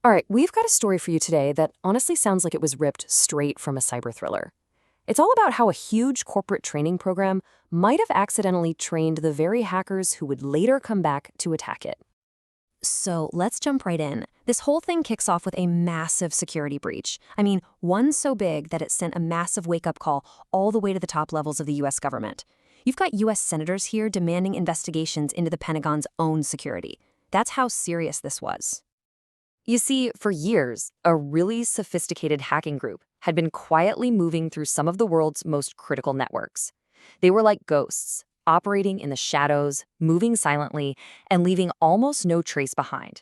All right, we've got a story for you today that honestly sounds like it was ripped straight from a cyber thriller. It's all about how a huge corporate training program might have accidentally trained the very hackers who would later come back to attack it. So let's jump right in. This whole thing kicks off with a massive security breach. I mean, one so big that it sent a massive wake-up call all the way to the top levels of the US government. You've got US senators here demanding investigations into the Pentagon's own security. That's how serious this was. You see, for years, a really sophisticated hacking group had been quietly moving through some of the world's most critical networks. They were like ghosts, operating in the shadows, moving silently, and leaving almost no trace behind.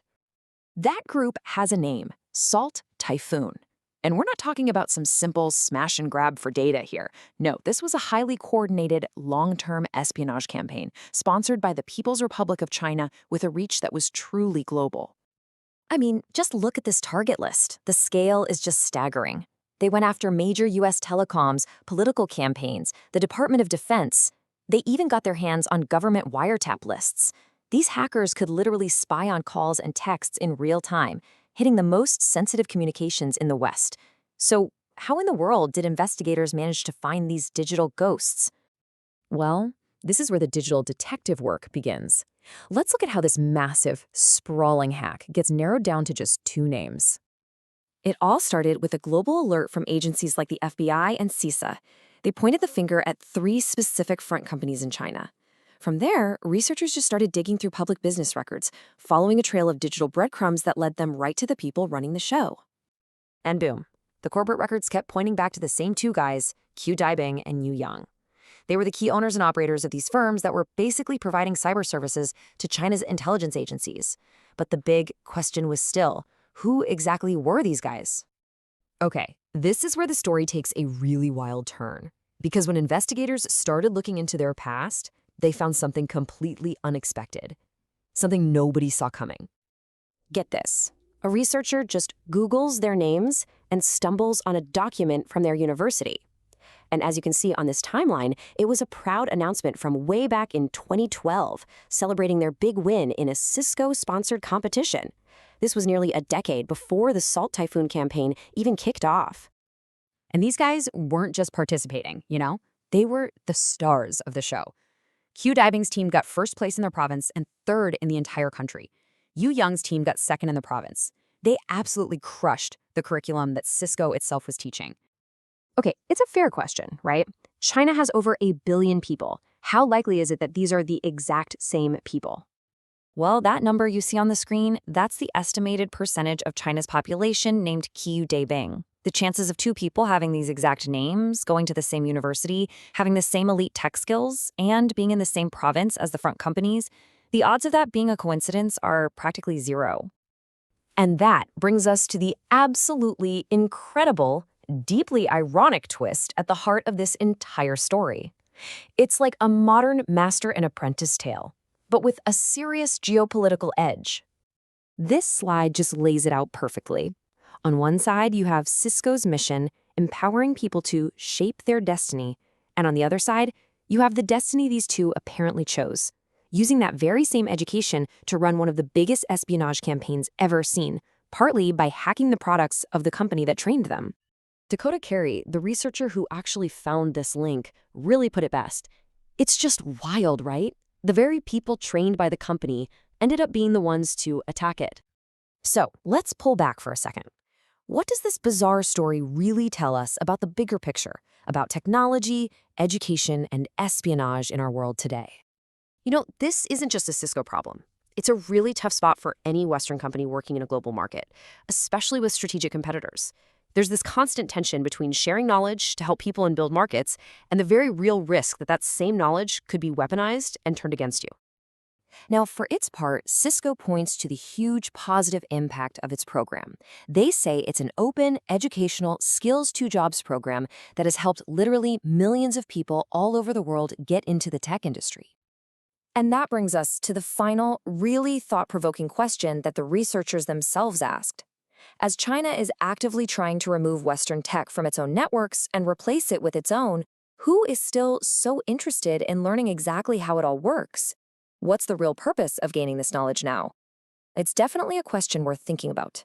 That group has a name, Salt Typhoon. And we're not talking about some simple smash and grab for data here. No, this was a highly coordinated, long-term espionage campaign sponsored by the People's Republic of China with a reach that was truly global. I mean, just look at this target list. The scale is just staggering. They went after major US telecoms, political campaigns, the Department of Defense. They even got their hands on government wiretap lists. These hackers could literally spy on calls and texts in real time, hitting the most sensitive communications in the West. So, how in the world did investigators manage to find these digital ghosts? Well, this is where the digital detective work begins. Let's look at how this massive, sprawling hack gets narrowed down to just two names. It all started with a global alert from agencies like the FBI and CISA. They pointed the finger at three specific front companies in China. From there, researchers just started digging through public business records, following a trail of digital breadcrumbs that led them right to the people running the show. And boom, the corporate records kept pointing back to the same two guys, Qiu Daibing and Yu Yang. They were the key owners and operators of these firms that were basically providing cyber services to China's intelligence agencies. But the big question was still, who exactly were these guys? Okay, this is where the story takes a really wild turn. Because when investigators started looking into their past, they found something completely unexpected. Something nobody saw coming. Get this. A researcher just Googles their names and stumbles on a document from their university. And as you can see on this timeline, it was a proud announcement from way back in 2012, celebrating their big win in a Cisco-sponsored competition. This was nearly a decade before the Salt Typhoon campaign even kicked off. And these guys weren't just participating, They were the stars of the show. Qiu Daibing's team got first place in their province and third in the entire country. Yu Yang's team got second in the province. They absolutely crushed the curriculum that Cisco itself was teaching. Okay, it's a fair question, right? China has over 1 billion people. How likely is it that these are the exact same people? Well, that number you see on the screen, that's the estimated percentage of China's population named Qiu Daibing. The chances of two people having these exact names, going to the same university, having the same elite tech skills, and being in the same province as the front companies, the odds of that being a coincidence are practically zero. And that brings us to the absolutely incredible, deeply ironic twist at the heart of this entire story. It's like a modern master and apprentice tale, but with a serious geopolitical edge. This slide just lays it out perfectly. On one side, you have Cisco's mission, empowering people to shape their destiny, and on the other side, you have the destiny these two apparently chose, using that very same education to run one of the biggest espionage campaigns ever seen, partly by hacking the products of the company that trained them. Dakota Carey, the researcher who actually found this link, really put it best. It's just wild, right? The very people trained by the company ended up being the ones to attack it. So let's pull back for a second. What does this bizarre story really tell us about the bigger picture, about technology, education, and espionage in our world today? This isn't just a Cisco problem. It's a really tough spot for any Western company working in a global market, especially with strategic competitors. There's this constant tension between sharing knowledge to help people and build markets and the very real risk that that same knowledge could be weaponized and turned against you. Now, for its part, Cisco points to the huge positive impact of its program. They say it's an open, educational, skills-to-jobs program that has helped literally millions of people all over the world get into the tech industry. And that brings us to the final, really thought-provoking question that the researchers themselves asked. As China is actively trying to remove Western tech from its own networks and replace it with its own, who is still so interested in learning exactly how it all works? What's the real purpose of gaining this knowledge now? It's definitely a question worth thinking about.